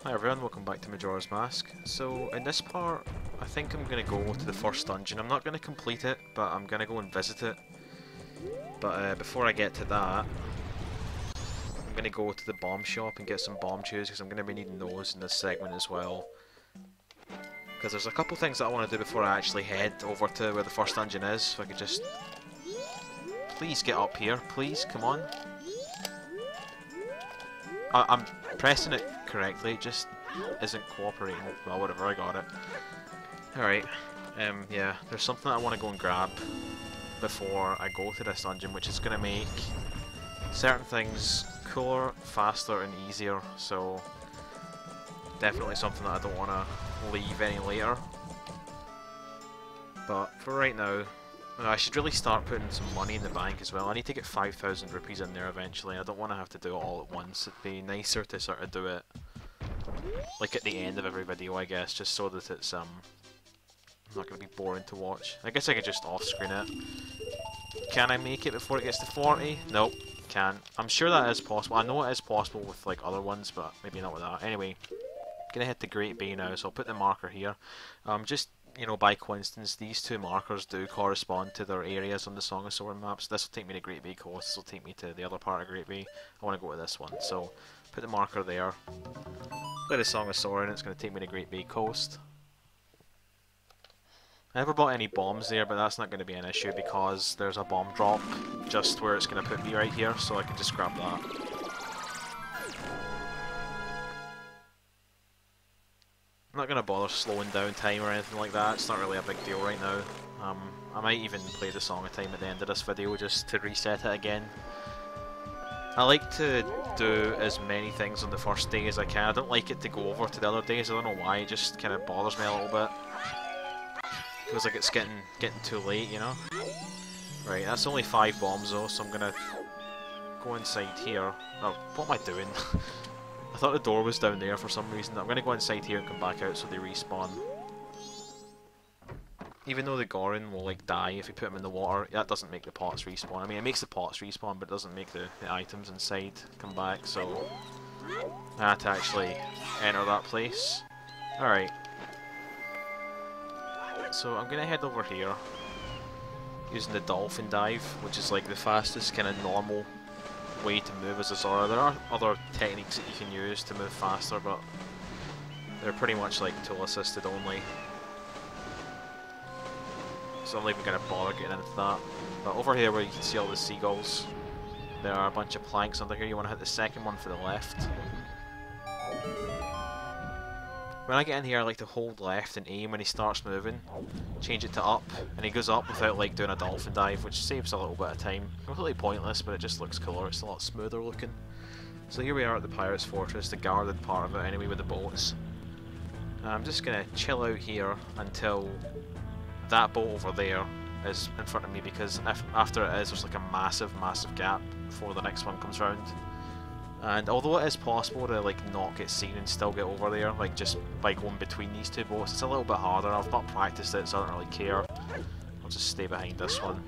Hi everyone, welcome back to Majora's Mask. So in this part, I think I'm going to go to the first dungeon. I'm not going to complete it, but I'm going to go and visit it. But before I get to that, I'm going to go to the bomb shop and get some bomb chews, because I'm going to be needing those in this segment as well. Because there's a couple things that I want to do before I actually head over to where the first dungeon is. So I could just... Please get up here, please, come on. I'm pressing it correctly, it just isn't cooperating. Well, whatever, I got it. Alright, yeah, there's something I want to go and grab before I go to this dungeon, which is going to make certain things cooler, faster, and easier, so definitely something that I don't want to leave any later. But for right now, I should really start putting some money in the bank as well. I need to get 5,000 rupees in there eventually. I don't want to have to do it all at once. It'd be nicer to sort of do it like at the end of every video, I guess, just so that it's not going to be boring to watch. I guess I could just off-screen it. Can I make it before it gets to 40? Nope, can't. I'm sure that is possible. I know it is possible with like other ones, but maybe not with that. Anyway, gonna hit the Great Bay now, so I'll put the marker here. Just, you know, by coincidence, these two markers do correspond to their areas on the Song of Sword maps. This will take me to Great Bay Coast, this will take me to the other part of Great Bay. I want to go to this one, so put the marker there. Play the Song of Sword and it's going to take me to Great Bay Coast. I never bought any bombs there, but that's not going to be an issue because there's a bomb drop just where it's going to put me right here, so I can just grab that. I'm not going to bother slowing down time or anything like that, it's not really a big deal right now. I might even play the Song of Time at the end of this video just to reset it again. I like to do as many things on the first day as I can. I don't like it to go over to the other days, I don't know why, it just kind of bothers me a little bit. Feels like it's getting too late, you know? Right, that's only 5 bombs though, so I'm going to go inside here. Oh, what am I doing? I thought the door was down there for some reason. I'm going to go inside here and come back out so they respawn. Even though the Goron will like die if you put them in the water, that doesn't make the pots respawn. I mean, it makes the pots respawn, but it doesn't make the items inside come back, so I had to actually enter that place. Alright. So I'm going to head over here using the dolphin dive, which is like the fastest kind of normal way to move as a Zora. There are other techniques that you can use to move faster, but they're pretty much like tool assisted only. So I'm not even going to bother getting into that. But over here where you can see all the seagulls, there are a bunch of planks under here. You want to hit the second one for the left. When I get in here I like to hold left and aim when he starts moving. Change it to up, and he goes up without like doing a dolphin dive, which saves a little bit of time. Completely pointless, but it just looks cooler, it's a lot smoother looking. So here we are at the Pirate's Fortress, the guarded part of it anyway with the boats. I'm just going to chill out here until that boat over there is in front of me, because after it is, there's like a massive gap before the next one comes round. And although it is possible to like not get seen and still get over there, like just by going between these two boats, it's a little bit harder. I've not practiced it, so I don't really care. I'll just stay behind this one.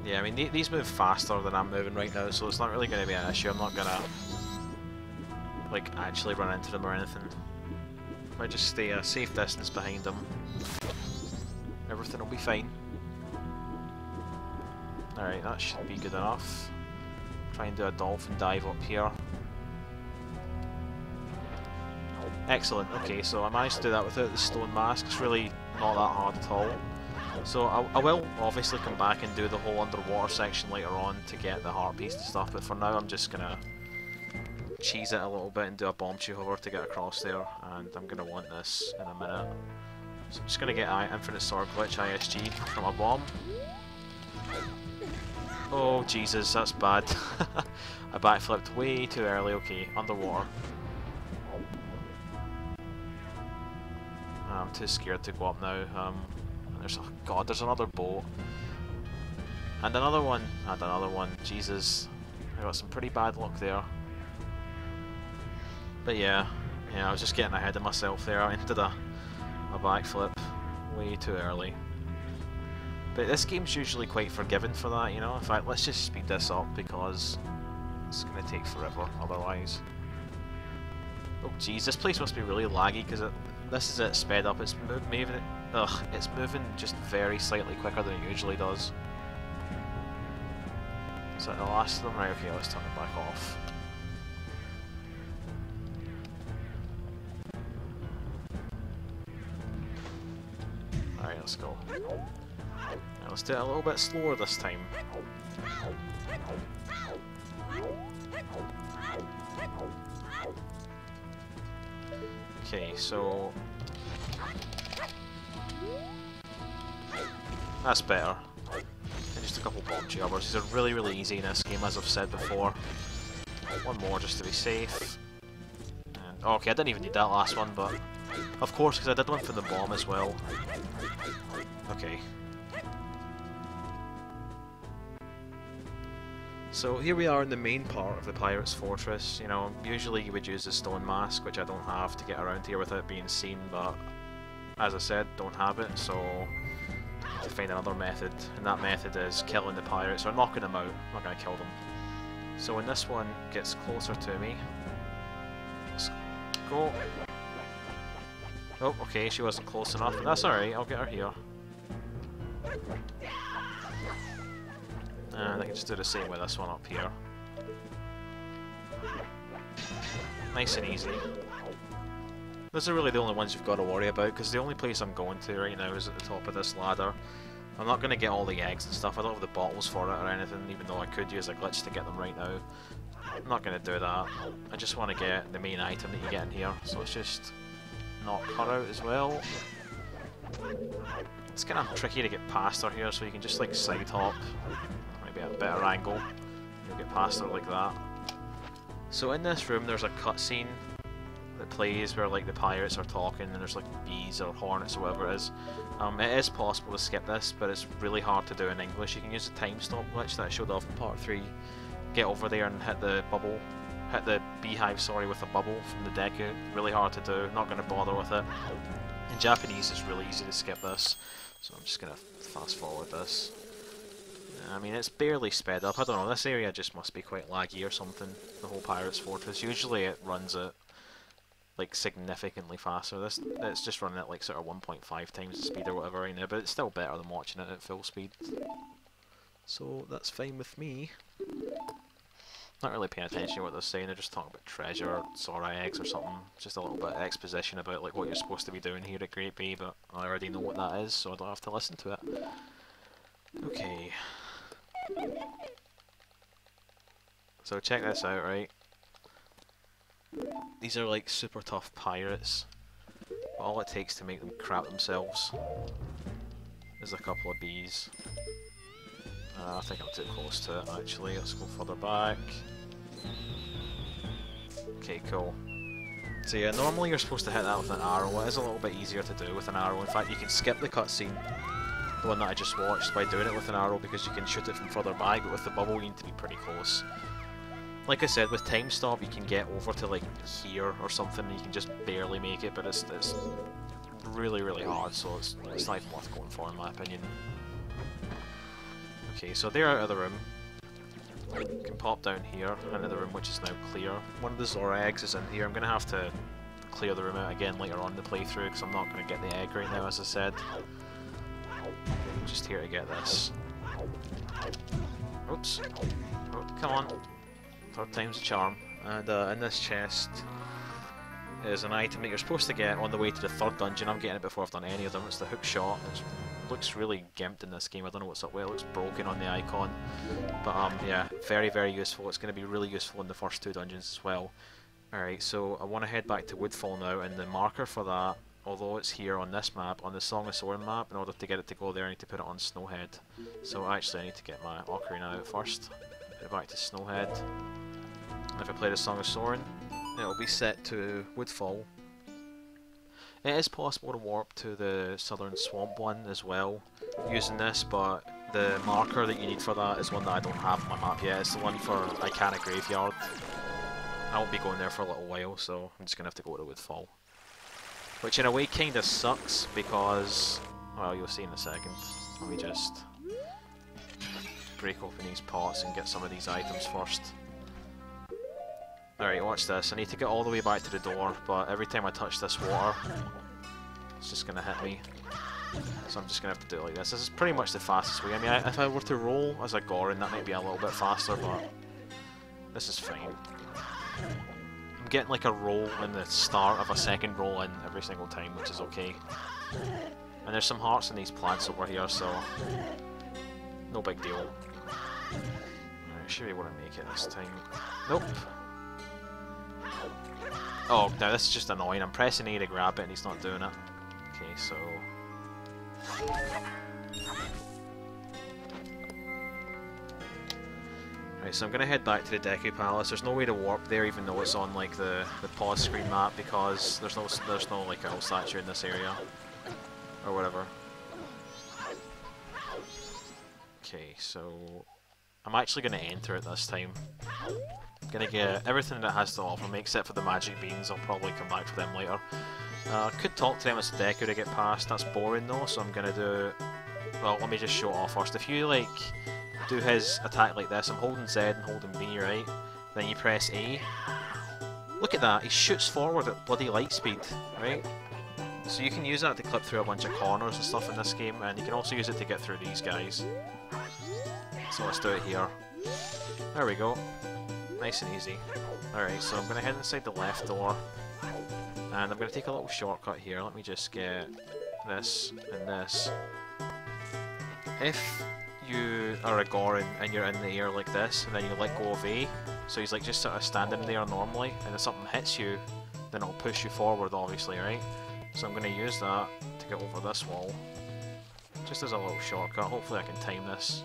Yeah, I mean these move faster than I'm moving right now, so it's not really going to be an issue. I'm not going to like actually run into them or anything. Might just stay a safe distance behind them. Everything will be fine. Alright, that should be good enough. Try and do a dolphin dive up here. Excellent, okay, so I managed to do that without the stone mask. It's really not that hard at all. So I will obviously come back and do the whole underwater section later on to get the heart piece and stuff, but for now I'm just gonna cheese it a little bit and do a bomb chew hover to get across there, and I'm gonna want this in a minute. So I'm just gonna get Infinite Sword Glitch ISG from a bomb. Oh Jesus, that's bad. I backflipped way too early. Okay, underwater. I'm too scared to go up now. There's another boat. And another one, and another one. Jesus, I got some pretty bad luck there. But yeah, I was just getting ahead of myself there. I did a backflip way too early. But this game's usually quite forgiving for that, you know. In fact, let's just speed this up because it's going to take forever otherwise. Oh jeez, this place must be really laggy because this is it sped up. It's it's moving just very slightly quicker than it usually does. Is that the last of them? Right, okay, let's turn it back off. Alright, let's go. Now let's do it a little bit slower this time. Okay, so that's better. And just a couple bomb jobbers. These are really, really easy in this game, as I've said before. One more just to be safe. And, oh, okay, I didn't even need that last one, but of course, because I did one for the bomb as well. Okay. So here we are in the main part of the Pirate's Fortress. You know, usually you would use the stone mask, which I don't have to get around here without being seen, but as I said, don't have it, so I have to find another method, and that method is killing the pirates, or knocking them out. I'm not going to kill them. So when this one gets closer to me, let's go. Oh, okay, she wasn't close enough, but that's alright, I'll get her here. And I can just do the same with this one up here. Nice and easy. Those are really the only ones you've got to worry about, because the only place I'm going to right now is at the top of this ladder. I'm not going to get all the eggs and stuff, I don't have the bottles for it or anything, even though I could use a glitch to get them right now. I'm not going to do that. I just want to get the main item that you get in here, so let's just knock her out as well. It's kind of tricky to get past her here, so you can just like side hop. Maybe a better angle. You'll get past her like that. So in this room there's a cutscene that plays where like the pirates are talking and there's like bees or hornets or whatever it is. It is possible to skip this, but it's really hard to do in English. You can use the time stop glitch that I showed off in part 3. Get over there and hit the bubble. Hit the beehive, sorry, with a bubble from the Deku. Really hard to do, not going to bother with it. In Japanese it's really easy to skip this, so I'm just going to fast forward this. I mean, it's barely sped up. I don't know, this area just must be quite laggy or something, the whole Pirate's Fortress. Usually it runs at like significantly faster. It's just running at like sort of 1.5 times the speed or whatever right now, but it's still better than watching it at full speed. So that's fine with me. Not really paying attention to what they're saying, they're just talking about treasure, Sora eggs or something. Just a little bit of exposition about like what you're supposed to be doing here at Great Bay, but I already know what that is, so I don't have to listen to it. Okay. So check this out, right? These are like super tough pirates. But all it takes to make them crap themselves is a couple of bees. I think I'm too close to it actually, let's go further back. Okay, cool. So yeah, normally you're supposed to hit that with an arrow. It is a little bit easier to do with an arrow. In fact, you can skip the cutscene, the one that I just watched, by doing it with an arrow because you can shoot it from further back, but with the bubble you need to be pretty close. Like I said, with time stop you can get over to like here or something and you can just barely make it, but it's really, really hard, so it's not even worth going for in my opinion. Okay, so they're out of the room. You can pop down here into the room, which is now clear. One of the Zora eggs is in here. I'm going to have to clear the room out again later on in the playthrough because I'm not going to get the egg right now, as I said. I'm just here to get this. Oops. Oh, come on. Third time's a charm. And in this chest is an item that you're supposed to get on the way to the third dungeon. I'm getting it before I've done any of them. It's the hook shot. It looks really gimped in this game. I don't know what's up with it. It looks broken on the icon. But yeah, very, very useful. It's going to be really useful in the first 2 dungeons as well. Alright, so I want to head back to Woodfall now, and the marker for that, although it's here on this map, on the Song of Soren map, in order to get it to go there I need to put it on Snowhead. So actually I need to get my ocarina out first. Put it back to Snowhead. And if I play the Song of Soren, it'll be set to Woodfall. It is possible to warp to the Southern Swamp one as well using this, but the marker that you need for that is one that I don't have on my map yet. It's the one for Icana Graveyard. I won't be going there for a little while, so I'm just going to have to go to Woodfall. Which in a way kinda sucks because, well, you'll see in a second. Let me just break open these pots and get some of these items first. Alright, watch this. I need to get all the way back to the door, but every time I touch this water, it's just gonna hit me. So I'm just gonna have to do it like this. This is pretty much the fastest way. I mean, if I were to roll as a Goron, that might be a little bit faster, but this is fine. I'm getting like a roll in the start of a second roll in every single time, which is okay. And there's some hearts in these plants over here, so no big deal. Alright, should be able to make it this time. Nope. Oh, now this is just annoying. I'm pressing A to grab it and he's not doing it. Okay, so... Right, so I'm gonna head back to the Deku Palace. There's no way to warp there, even though it's on like the pause screen map, because there's no like owl statue in this area, or whatever. Okay, so I'm actually gonna enter it this time. I'm gonna get everything that it has to offer me, except for the magic beans. I'll probably come back for them later. Could talk to them as Deku to get past. That's boring though, so I'm gonna do. Well, let me just show it off first. If you like do his attack like this, I'm holding Z and holding B, right? Then you press A. Look at that, he shoots forward at bloody light speed, right? So you can use that to clip through a bunch of corners and stuff in this game, and you can also use it to get through these guys. So let's do it here. There we go. Nice and easy. Alright, so I'm going to head inside the left door, and I'm going to take a little shortcut here. Let me just get this and this. If you are a Goron and you're in the air like this, and then you let go of A, so he's like just sort of standing there normally, and if something hits you, then it'll push you forward, obviously, right? So I'm going to use that to get over this wall, just as a little shortcut. Hopefully I can time this.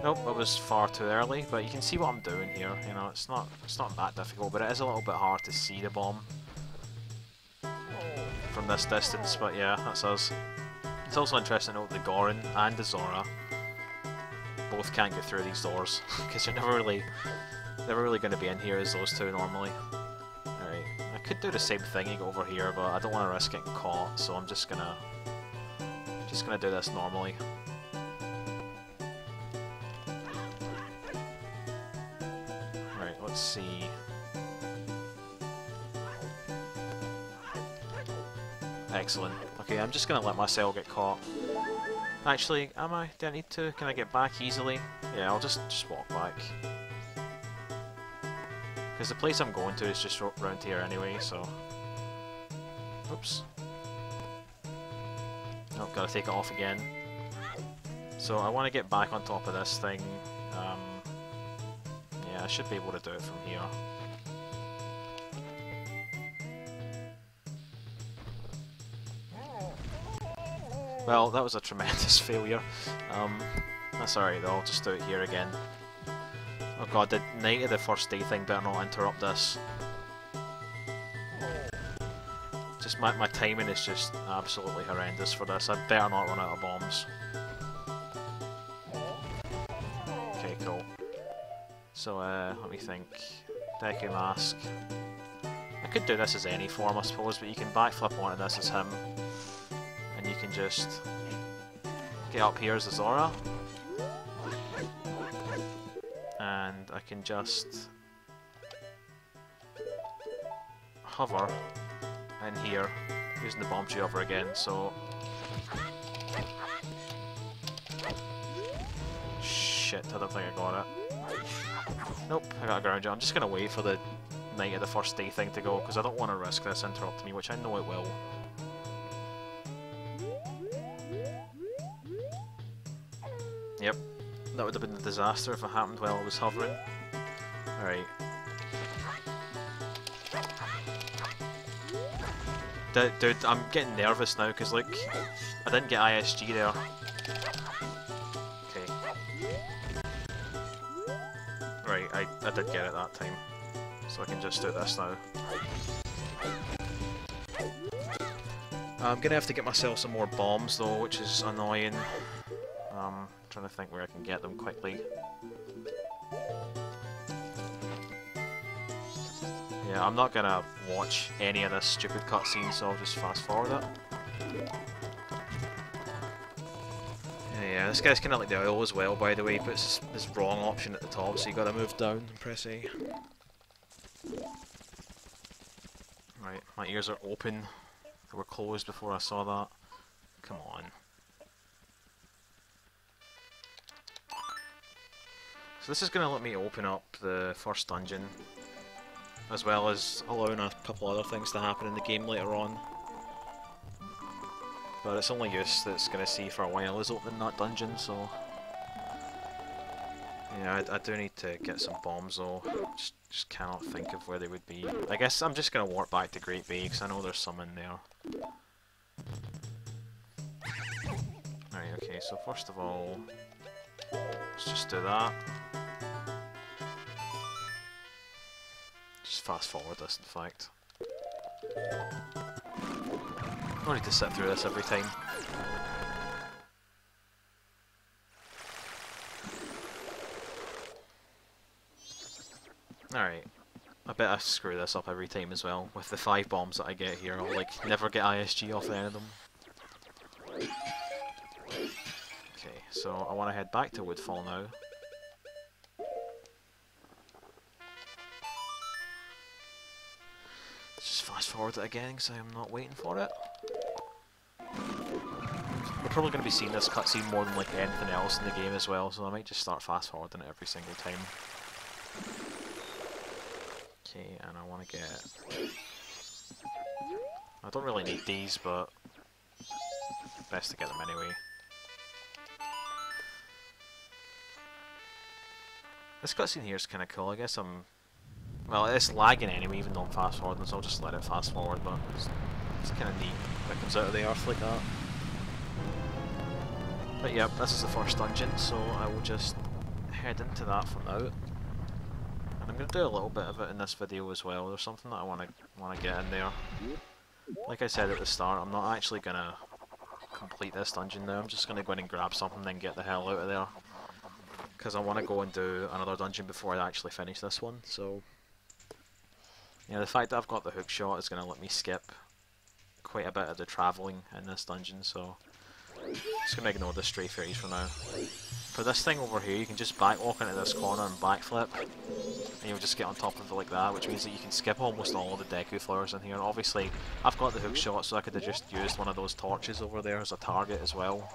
Nope, it was far too early, but you can see what I'm doing here. You know, it's not that difficult, but it is a little bit hard to see the bomb from this distance. But yeah, that's us. It's also interesting to note the Goron and the Zora both can't get through these doors because they're never really going to be in here as those two normally. Alright, I could do the same thing and go over here, but I don't want to risk getting caught, so I'm just gonna do this normally. Alright, let's see. Excellent. Okay, I'm just gonna let myself get caught. Actually, am I? Do I need to? Can I get back easily? Yeah, I'll just walk back. Because the place I'm going to is just around here anyway, so... Oops. Oh, gotta take it off again. So I want to get back on top of this thing. Yeah, I should be able to do it from here. Well, that was a tremendous failure. That's alright though, I'll just do it here again. Oh god, the night of the first day thing better not interrupt this. Just my timing is just absolutely horrendous for this. I better not run out of bombs. Okay, cool. So, let me think. Deku Mask. I could do this as any form, I suppose, but you can backflip onto this as him. And you can just get up here as a Zora. And I can just hover in here using the bomb tree over again, so... Shit, I don't think I got it. Nope, I got a ground jump. I'm just gonna wait for the night of the first day thing to go, because I don't want to risk this interrupting me, which I know it will. Yep, that would have been a disaster if it happened while I was hovering. Alright. Dude, I'm getting nervous now because, like, I didn't get ISG there. Okay. Right, I did get it that time. So I can just do this now. I'm gonna have to get myself some more bombs though, which is annoying. Trying to think where I can get them quickly. Yeah, I'm not gonna watch any of this stupid cutscene, so I'll just fast forward it. Yeah, this guy's kind of like the oil as well, by the way, but it's this wrong option at the top, so you gotta move down and press A. Right, my ears are open. They were closed before I saw that. Come on. So this is going to let me open up the first dungeon, as well as allowing a couple other things to happen in the game later on. But its only use that it's going to see for a while is opening that dungeon, so... Yeah, I do need to get some bombs though. Just cannot think of where they would be. I guess I'm just going to warp back to Great Bay, because I know there's some in there. Right, okay, so first of all, let's just do that. Just fast forward this, in fact. I don't need to sit through this every time. Alright. I bet I screw this up every time as well. With the 5 bombs that I get here, I'll like never get ISG off any of them. Okay, so I want to head back to Woodfall now. Let's just fast forward it again because I'm not waiting for it. We're probably going to be seeing this cutscene more than like anything else in the game as well, so I might just start fast forwarding it every single time. Okay, and I want to get... I don't really need these, but best to get them anyway. This cutscene here is kind of cool. I guess I'm... Well, it's lagging anyway, even though I'm fast forwarding, so I'll just let it fast forward, but it's kind of neat when it comes out of the earth like that. But yep, this is the first dungeon, so I will just head into that for now. And I'm going to do a little bit of it in this video as well. There's something that I want to get in there. Like I said at the start, I'm not actually going to complete this dungeon now. I'm just going to go in and grab something and then get the hell out of there. Because I want to go and do another dungeon before I actually finish this one. So, yeah, the fact that I've got the hook shot is going to let me skip quite a bit of the travelling in this dungeon. So, I'm just going to ignore the stray fairies for now. For this thing over here, you can just backwalk into this corner and backflip, and you'll just get on top of it like that, which means that you can skip almost all of the Deku flowers in here. Obviously, I've got the hook shot, so I could have just used one of those torches over there as a target as well,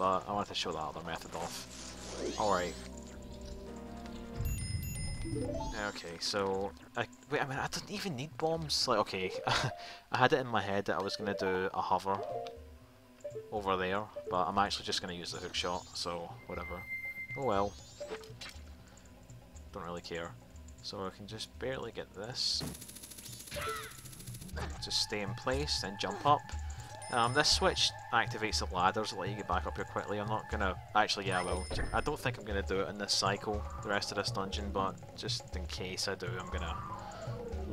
but I wanted to show that other method off. Alright. Okay, so, wait a minute, I didn't even need bombs. Like, okay, I had it in my head that I was going to do a hover over there, but I'm actually just going to use the hook shot, so whatever. Oh well. Don't really care. So I can just barely get this. Just stay in place, then jump up. This switch activates the ladders to let you get back up here quickly. I'm not going to... Actually, yeah, I will. I don't think I'm going to do it in this cycle, the rest of this dungeon, but just in case I do, I'm going to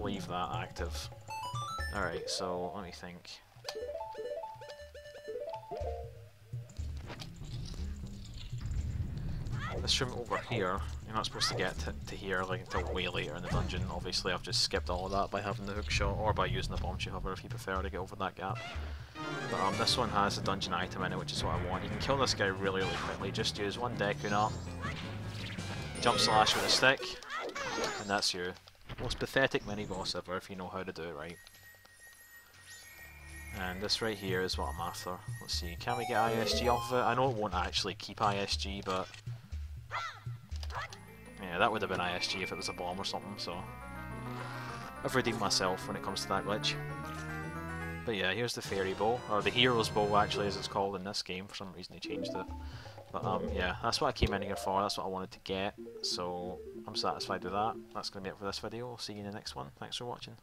leave that active. Alright, so let me think. This room over here, you're not supposed to get to here like until way later in the dungeon. Obviously I've just skipped all of that by having the hook shot, or by using the bomb shoot hover if you prefer to get over that gap. But this one has a dungeon item in it, which is what I want. You can kill this guy really, really quickly. Just use one Deku nut, jump slash with a stick, and that's your most pathetic mini-boss ever if you know how to do it right. And this right here is what I'm after. Let's see, can we get ISG off of it? I know it won't actually keep ISG, but... yeah, that would have been ISG if it was a bomb or something, so... I've redeemed myself when it comes to that glitch. But yeah, here's the fairy bow, or the hero's bow actually as it's called in this game. For some reason they changed it. But yeah, that's what I came in here for, that's what I wanted to get, so I'm satisfied with that. That's going to be it for this video. I'll see you in the next one. Thanks for watching.